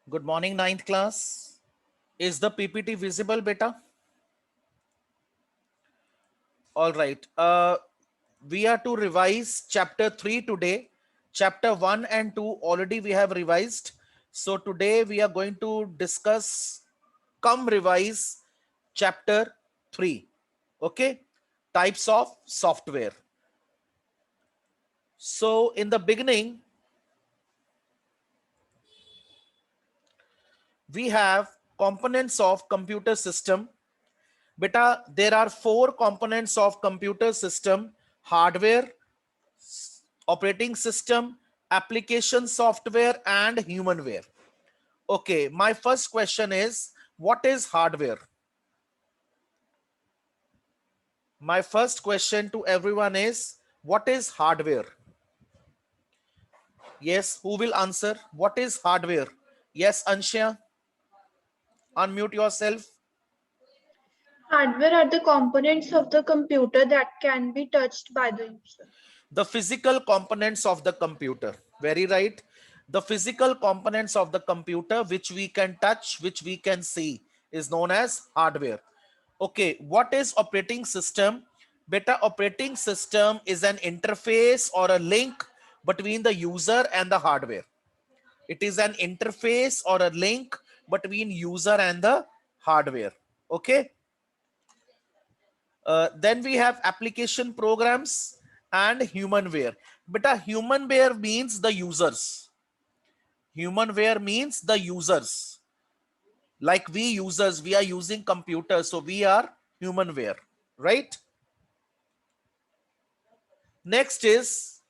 Good morning, ninth class. Is the PPT visible, beta? All right. We are to revise chapter 3 today. Chapter 1 and 2 already we have revised. So today we are going to discuss, revise chapter 3. Okay. Types of software. So in the beginning, we have components of computer system. Beta, there are 4 components of computer system: hardware, operating system, application software, and humanware. Okay, my first question is, what is hardware? My first question to everyone is, what is hardware? Yes, who will answer? What is hardware? Yes, Anshya, unmute yourself. Hardware are the components of the computer that can be touched by the user. The physical components of the computer. Very right. The physical components of the computer which we can touch, which we can see, is known as hardware. Okay, what is operating system? Beta, operating system is an interface or a link between the user and the hardware. It is an interface or a link between user and the hardware. Okay. Then we have application programs and humanware. Beta, humanware means the users. Humanware means the users. Like we users, we are using computers, so we are humanware, right? Next is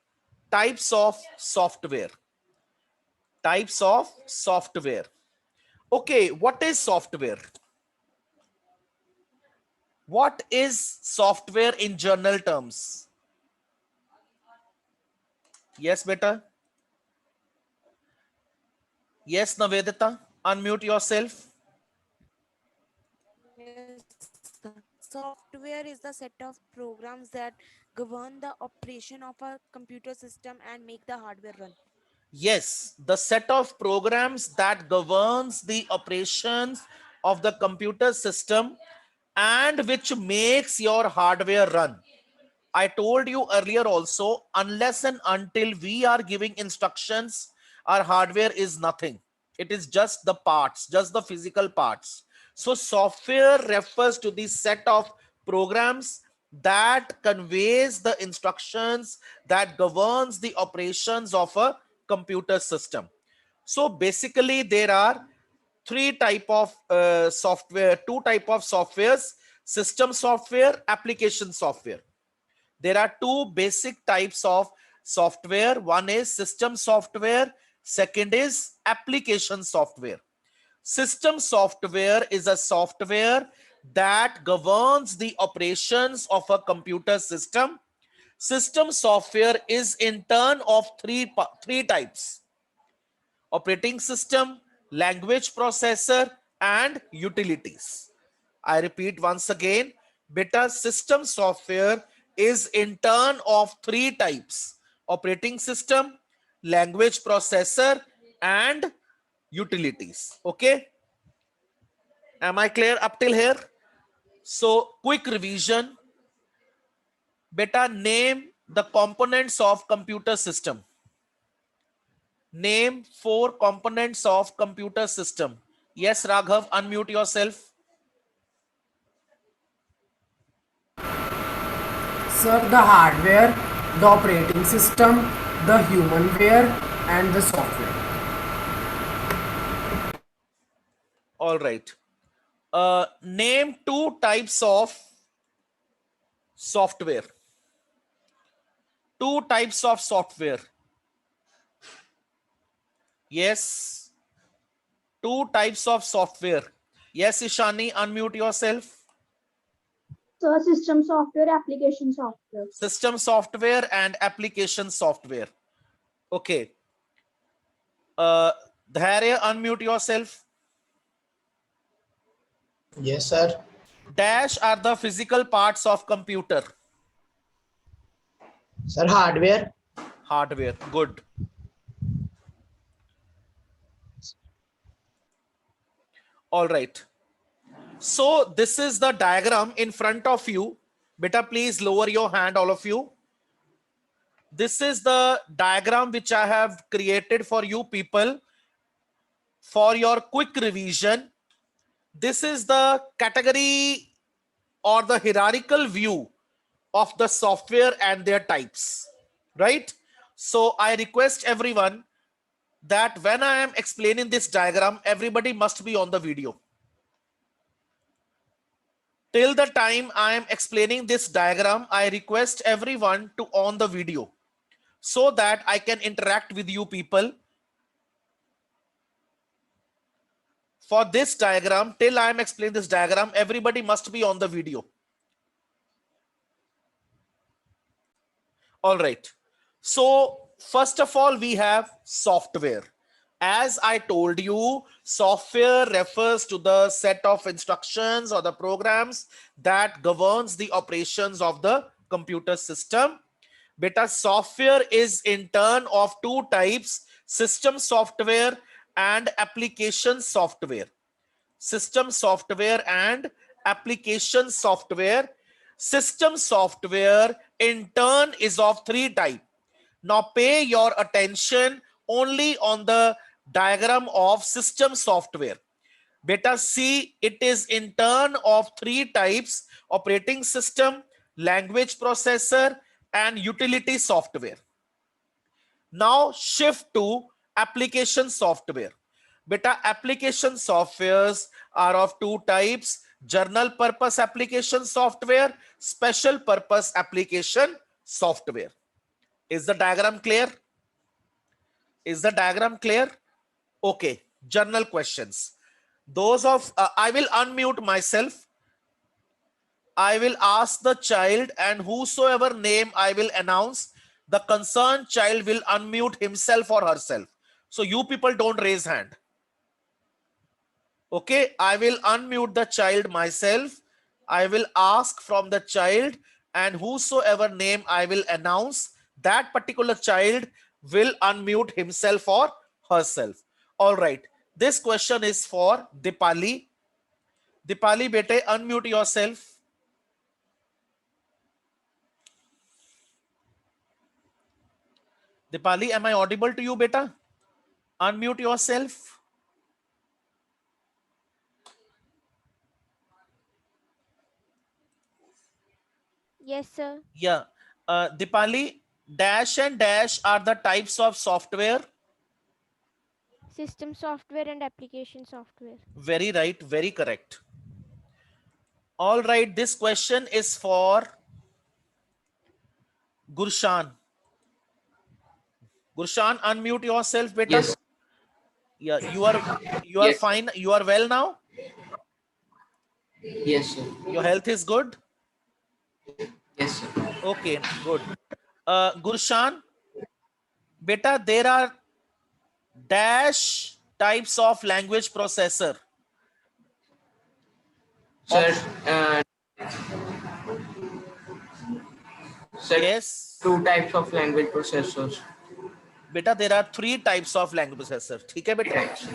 types of software. Types of software. Okay, what is software? What is software in general terms? Yes, beta. Yes, Navedita. Unmute yourself. Yes, sir. Software is the set of programs that govern the operation of a computer system and make the hardware run. Yes, the set of programs that governs the operations of the computer system and which makes your hardware run. I told you earlier also, unless and until we are giving instructions, our hardware is nothing. It is just the parts, just the physical parts. So software refers to the set of programs that conveys the instructions that governs the operations of a computer system. So basically there are three type of software, two type of softwares: system software, application software. There are two basic types of software. One is system software, second is application software. System software is a software that governs the operations of a computer system. System software is in turn of three types: operating system, language processor, and utilities. I repeat once again, beta, system software is in turn of three types: operating system, language processor, and utilities. Okay, am I clear up till here? So quick revision. Beta, name the components of computer system. Name 4 components of computer system. Yes, Raghav, unmute yourself. Sir, the hardware, the operating system, the humanware, and the software. All right. Name 2 types of software. 2 types of software. Yes, 2 types of software. Yes, Ishani, unmute yourself. So system software, application software. System software and application software. Okay. Uh, Dharya, unmute yourself. Yes, sir. Dash are the physical parts of computer. Sir, hardware. Hardware. Good. All right. So this is the diagram in front of you. Beta, please lower your hand, all of you. This is the diagram which I have created for you people for your quick revision. This is the category or the hierarchical view of the software and their types, right? So I request everyone that when I am explaining this diagram, everybody must be on the video. Till the time I am explaining this diagram, I request everyone to on the video so that I can interact with you people. For this diagram, till I am explaining this diagram, everybody must be on the video. All right. So first of all, we have software. As I told you, software refers to the set of instructions or the programs that governs the operations of the computer system. Beta, software is in turn of two types: system software and application software. System software and application software. System software in turn is of three types. Now pay your attention only on the diagram of system software. Beta, see, it is in turn of three types: operating system, language processor, and utility software. Now shift to application software. Beta, application softwares are of two types: general purpose application software, special purpose application software. Is the diagram clear? Is the diagram clear? Okay, journal questions. Those of, I will unmute myself. I will ask the child, and whosoever name I will announce, the concerned child will unmute himself or herself. So you people don't raise hand. Okay, I will unmute the child myself. I will ask from the child, and whosoever name I will announce, that particular child will unmute himself or herself. All right. This question is for Dipali. Dipali, bete, unmute yourself. Dipali, am I audible to you, beta? Unmute yourself. Yes, sir. Yeah. Dipali, dash and dash are the types of software. System software and application software. Very right. Very correct. All right. This question is for Gurshan. Gurshan, unmute yourself, beta. Yes. Yeah, you are Yes. fine. You are well now. Yes, sir. Your health is good. Yes, sir. Okay, good. Gurshan, beta, there are dash types of language processor. Sir, sir, Yes. two types of language processors. Beta, there are three types of language processor. ठीक है बेटा? Types.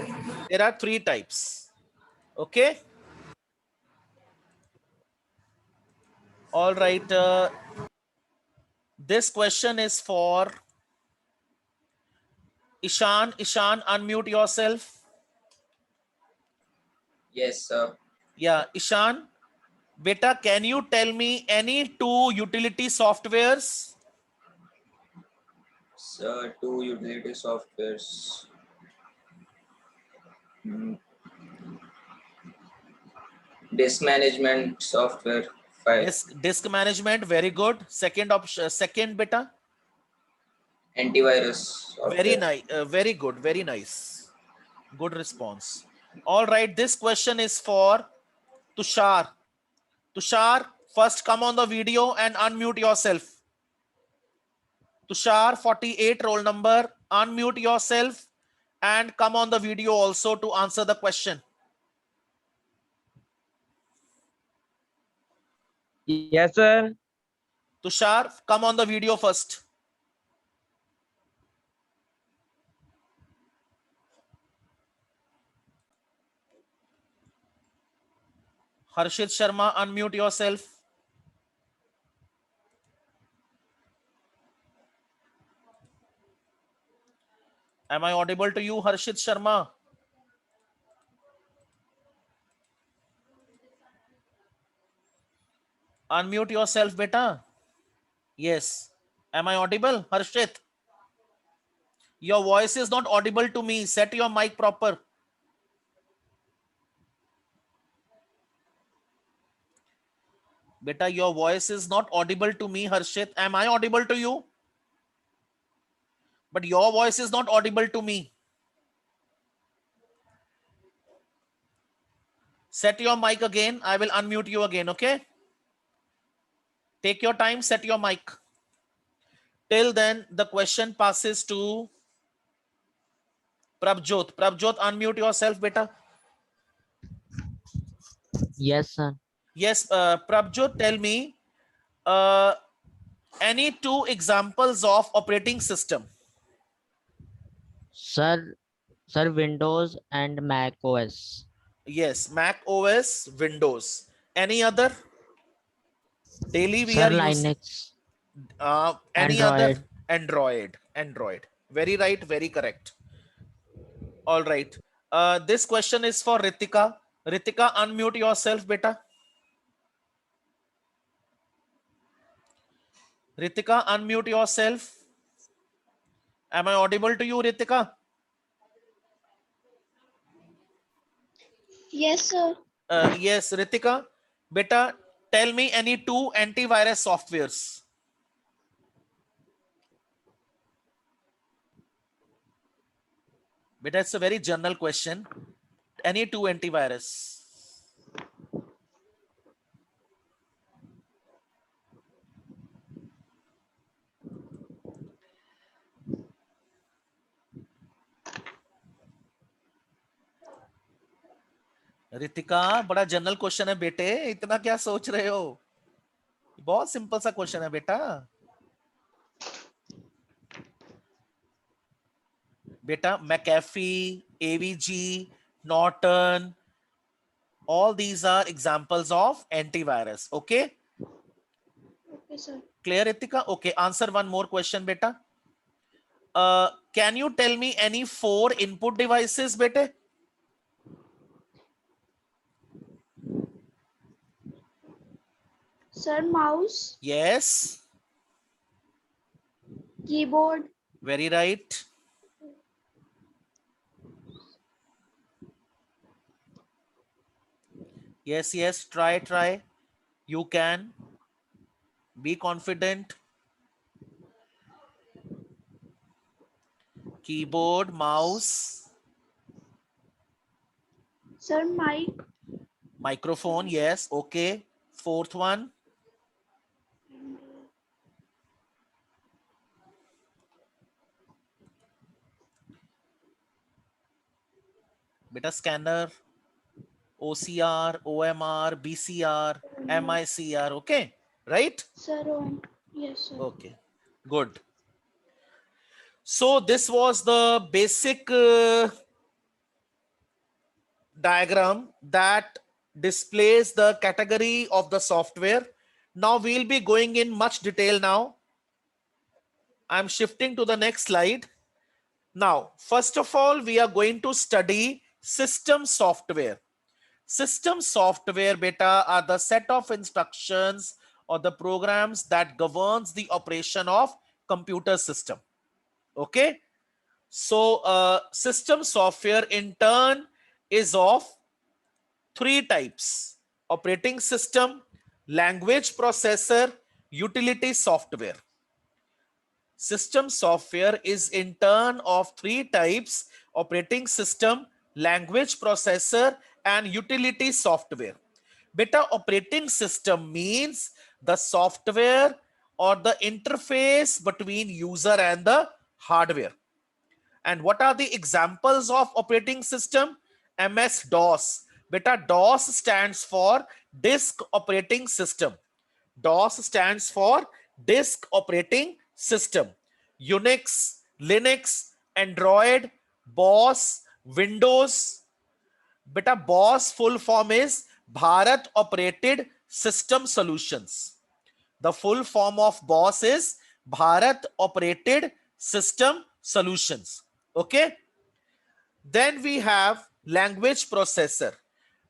There are three types. Okay. All right. This question is for Ishan. Ishan, unmute yourself. Yes, sir. Yeah, Ishan. Beta, can you tell me any two utility softwares? Sir, two utility softwares. Hmm. Disk management software 5. Disk management, very good. Second option, second beta. Antivirus software. Very nice, very good, very nice. Good response. All right, this question is for Tushar. Tushar, first come on the video and unmute yourself. Tushar, 48 roll number, unmute yourself and come on the video also to answer the question. Yes, sir. Tushar, come on the video first. Harshit Sharma, unmute yourself. Am I audible to you, Harshit Sharma? Unmute yourself, beta. Yes. Am I audible, Harshit? Your voice is not audible to me. Set your mic proper. Beta, your voice is not audible to me, Harshit. Am I audible to you? But your voice is not audible to me. Set your mic again. I will unmute you again, okay? Take your time, set your mic. Till then, the question passes to Prabjot. Prabjot, unmute yourself, beta. Yes, sir. Yes, Prabjot, tell me any two examples of operating system. Sir, Windows and Mac OS. Yes, Mac OS, Windows. Any other? Daily we Sir, are using Linux. any Android. other? Android. Very right, very correct. All right. This question is for Ritika. Ritika, unmute yourself, beta. Ritika, unmute yourself. Am I audible to you, Ritika? Yes, sir. Yes, Ritika. Beta, tell me any two antivirus softwares. Beta, it's a very general question. Any two antivirus. Ritika, बड़ा general question है बेटे, इतना क्या सोच रहे हो? बहुत simple सा क्वेश्चन है बेटा. Beta, McAfee, AVG, Norton, all these are examples of antivirus. Okay? Okay, sir. Clear, Ritika? Okay, answer one more question, beta. Can you tell me any four input devices, beta? Sir, mouse, Yes. keyboard, Very right. Yes. Try. You can. Be confident. Keyboard, mouse, sir, mic, microphone. Yes. Okay. Fourth one. Beta, scanner, OCR, OMR, BCR, MICR. Okay. Right? sir, yes, sir. Okay. Good. So this was the basic diagram that displays the category of the software. Now we'll be going in much detail now. I'm shifting to the next slide. Now, first of all, we are going to study system software. System software, beta, are the set of instructions or the programs that governs the operation of computer system. Okay. So system software in turn is of three types: operating system, language processor, utility software. System software is in turn of three types: operating system, language processor, and utility software. Beta, operating system means the software or the interface between user and the hardware. And what are the examples of operating system? MS-DOS. Beta, DOS stands for disk operating system. DOS stands for disk operating system. Unix, Linux, Android, BOS, Windows. Beta, BOS full form is Bharat Operated System Solutions. The full form of BOSS is Bharat Operated System Solutions. Okay. Then we have language processor.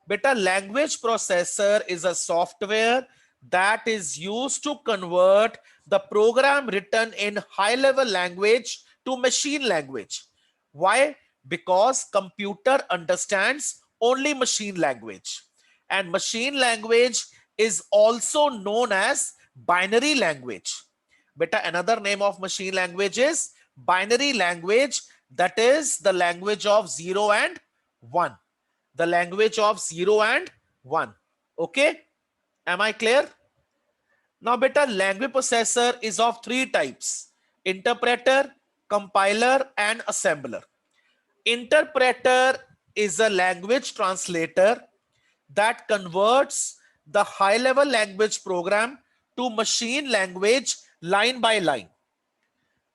Beta, language processor is a software that is used to convert the program written in high level language to machine language. Why? Because computer understands only machine language, and machine language is also known as binary language. Beta, another name of machine language is binary language, that is the language of 0 and 1. The language of 0 and 1. Okay, am I clear? Now beta, language processor is of three types: interpreter, compiler, and assembler. Interpreter is a language translator that converts the high level language program to machine language line by line.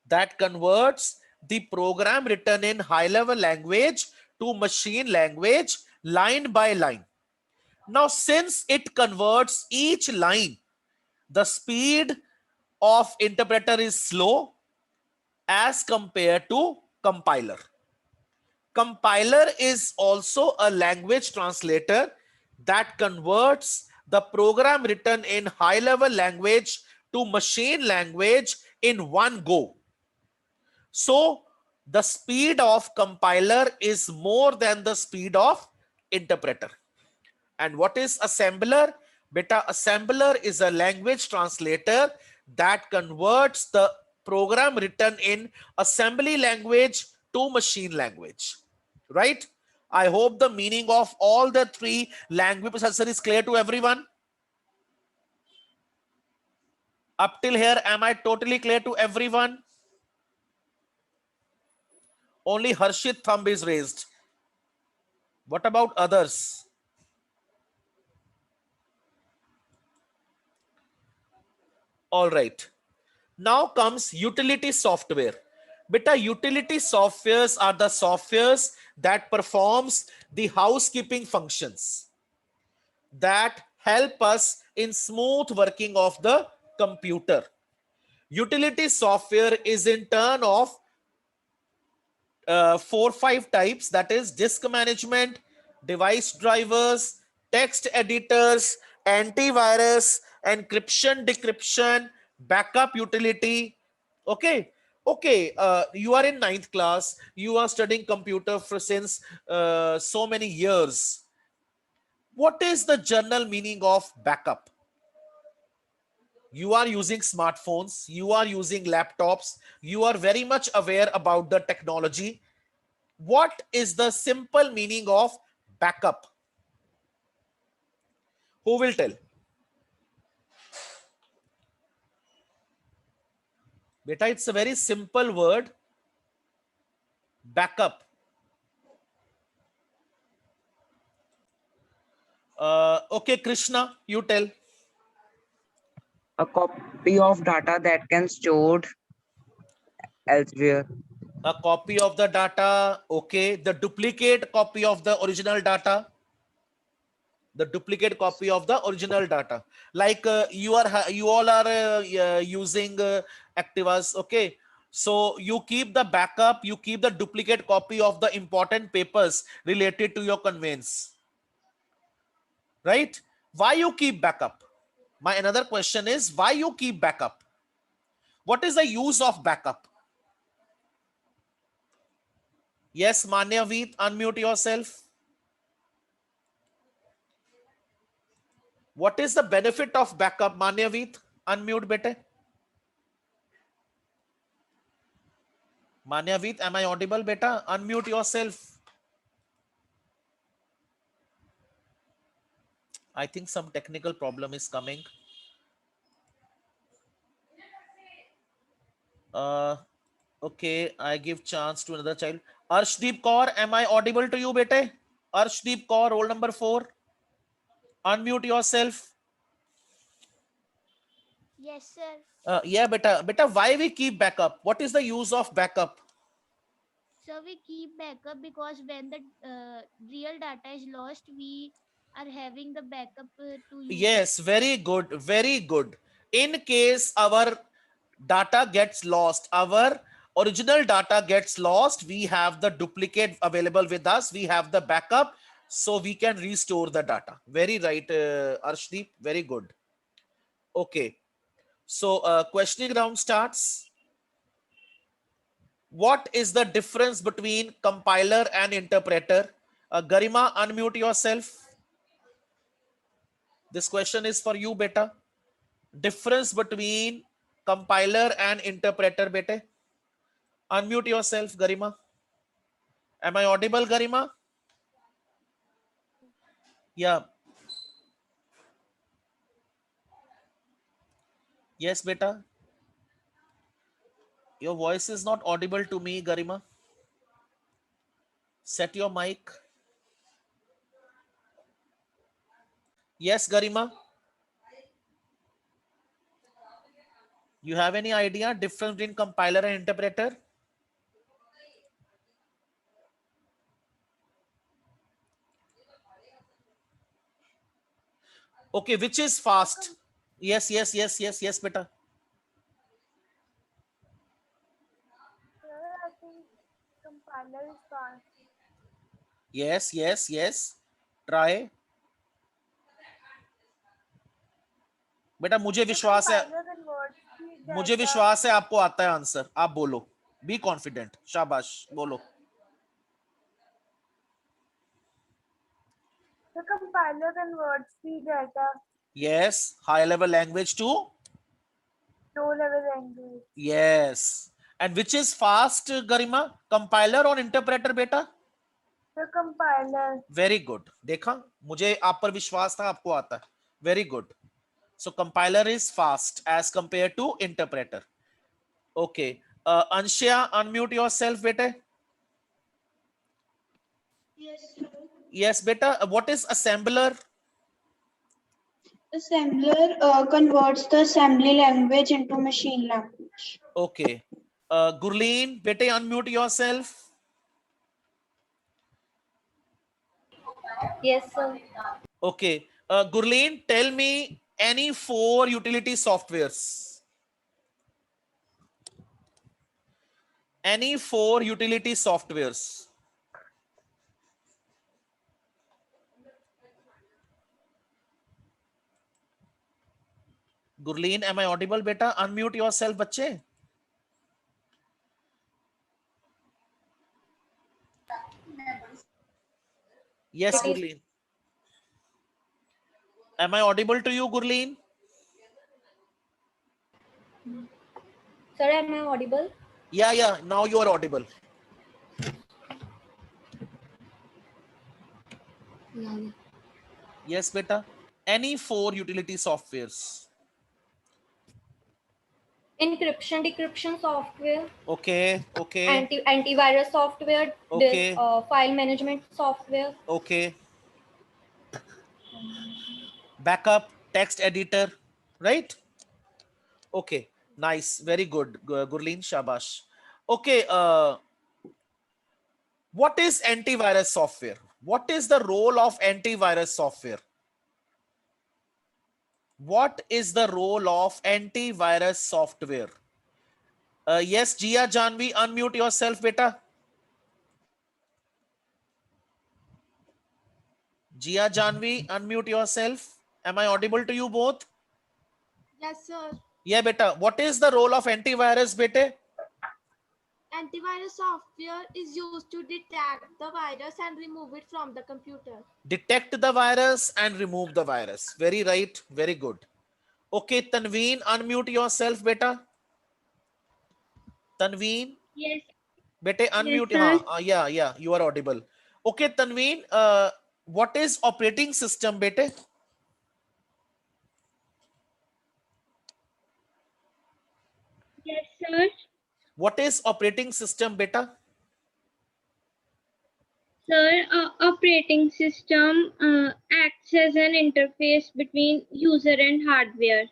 That converts the program written in high level language to machine language line by line. Now, since it converts each line, the speed of interpreter is slow as compared to compiler. Compiler is also a language translator that converts the program written in high level language to machine language in one go. So the speed of compiler is more than the speed of interpreter. And what is assembler? Beta, assembler is a language translator that converts the program written in assembly language to machine language. Right? I hope the meaning of all the three language processors is clear to everyone. Up till here, am I totally clear to everyone? Only Harshit thumb is raised. What about others? All right. Now comes utility software. Beta, utility softwares are the softwares that performs the housekeeping functions that help us in smooth working of the computer. Utility software is in turn of 4-5 types, that is disk management, device drivers, text editors, antivirus, encryption, decryption, backup utility. Okay. Okay, you are in 9th class, you are studying computer for since so many years. What is the general meaning of backup? You are using smartphones, you are using laptops, you are very much aware about the technology. What is the simple meaning of backup? Who will tell? Beta, it's a very simple word. Backup. Okay, Krishna, you tell. A copy of data that can stored elsewhere. A copy of the data. Okay, the duplicate copy of the original data. The duplicate copy of the original data. Like you all are using Activas. Okay, so you keep the backup, you keep the duplicate copy of the important papers related to your conveyance, right? Why you keep backup? My another question is, why you keep backup? What is the use of backup? Yes, Manyaveet, unmute yourself. What is the benefit of backup, Manyaveet? Unmute, bete. Manyaveet, am I audible, beta? Unmute yourself. I think some technical problem is coming. Okay, I give chance to another child. Arshdeep Kaur, am I audible to you, bete? Arshdeep Kaur, roll number 4. Unmute yourself. Yes, sir. Yeah, beta, why we keep backup? What is the use of backup? So we keep backup because when the real data is lost, we are having the backup to use. Yes, very good, very good. In case our data gets lost, our original data gets lost, we have the duplicate available with us, we have the backup, so we can restore the data. Very right, Arshdeep, very good. Okay, so questioning round starts. What is the difference between compiler and interpreter? Garima, unmute yourself. This question is for you, beta. Difference between compiler and interpreter, bete. Unmute yourself, Garima. Am I audible, Garima? Yeah. Yes, beta. Your voice is not audible to me, Garima. Set your mic. Yes, Garima. You have any idea difference between compiler and interpreter? Okay, which is fast? Yes, yes, yes, yes, yes, beta. I think compiler is fast. Yes, yes, yes. Try. बेटा मुझे विश्वास है, मुझे विश्वास है आपको आता है आंसर. आप बोलो. Be confident. शाबाश, बोलो. The compiler converts the data Yes, high level language to low level language. yes. And which is fast, Garima? Compiler or interpreter, beta? The compiler. Very good. देखा, मुझे आप पर विश्वास था, आपको आता है. Very good. So compiler is fast as compared to interpreter. Okay. Anshya, unmute yourself, beta. Yes. Yes, beta. What is assembler? Assembler converts the assembly language into machine language. Okay. Gurleen, beta, unmute yourself. Yes, sir. Okay. Gurleen, tell me any 4 utility softwares. Any 4 utility softwares. Gurleen, am I audible, beta? Unmute yourself, bache. Yes, Gurleen. Am I audible to you, Gurleen? Sir, am I audible? Yeah, yeah. Now you are audible. Yes, beta. Any 4 utility softwares. Encryption, decryption software, Okay, okay, antivirus software, okay, file management software, okay. Backup, text editor, right? Okay, nice, very good, Gurleen, shabash. Okay, what is antivirus software? What is the role of antivirus software? What is the role of antivirus software? Yes, Jia Janvi, unmute yourself, beta. Jia Janvi, unmute yourself. Am I audible to you both? Yes, sir. Yeah, beta. What is the role of antivirus, beta? Antivirus software is used to detect the virus and remove it from the computer. Detect the virus and remove the virus. Very right. Very good. Okay, Tanveen, unmute yourself, beta. Tanveen, Yes. beta, unmute. sir. Yeah, you are audible. Okay, Tanveen, what is operating system, beta? Yes, sir. What is operating system, beta? Sir, operating system acts as an interface between user and hardware.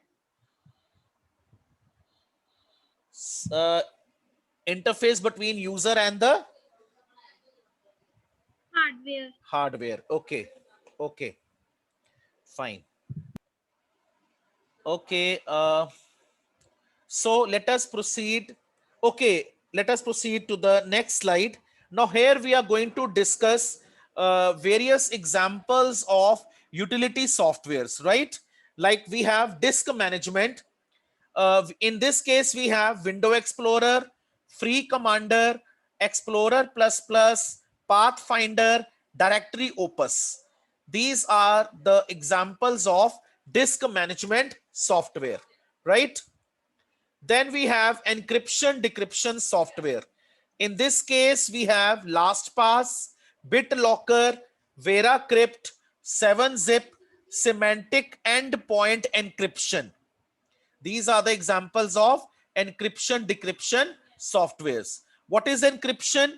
Interface between user and the Hardware. hardware. Okay, okay. Fine. Okay. So let us proceed. Okay, let us proceed to the next slide. Now here we are going to discuss various examples of utility softwares, right? Like we have disk management. In this case, we have Window Explorer, Free Commander, Explorer++, Pathfinder, Directory Opus. These are the examples of disk management software, right? Then we have encryption decryption software. In this case, we have LastPass, BitLocker, VeraCrypt, 7-Zip, Semantic Endpoint Encryption. These are the examples of encryption decryption softwares. What is encryption?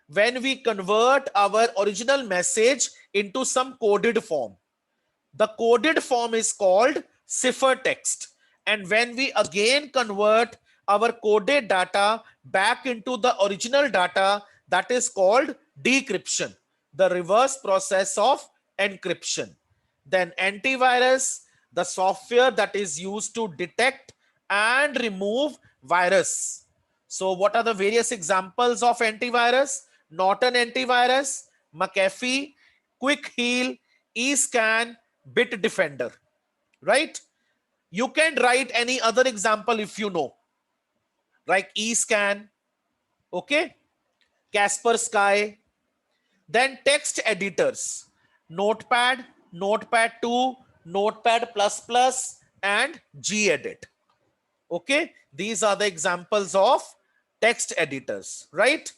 When we convert our original message into some coded form. The coded form is called ciphertext. And when we again convert our coded data back into the original data, that is called decryption, the reverse process of encryption. Then antivirus, the software that is used to detect and remove virus. So what are the various examples of antivirus? Norton Antivirus, McAfee, Quick Heal, eScan, Bitdefender, right? You can write any other example if you know, like eScan, okay, Kaspersky. Then text editors, Notepad, Notepad 2, Notepad++, and gedit. Okay, these are the examples of text editors, right?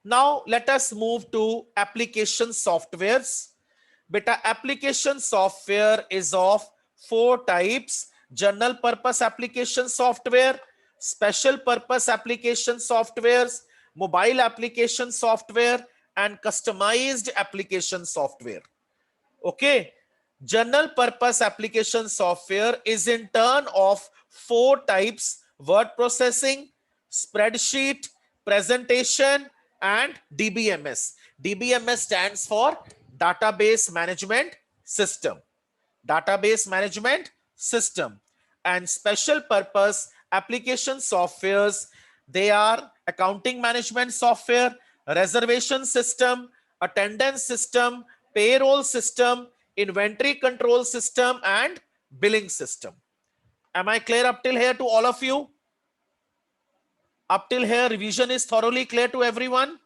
Now let us move to application softwares. Beta, application software is of 4 types: general purpose application software, special purpose application softwares, mobile application software, and customized application software. Okay, general purpose application software is in turn of 4 types: word processing, spreadsheet, presentation, and DBMS. DBMS stands for database management system. Database management system. And special purpose application softwares, they are accounting management software, reservation system, attendance system, payroll system, inventory control system, and billing system. Am I clear up till here to all of you? Up till here, revision is thoroughly clear to everyone?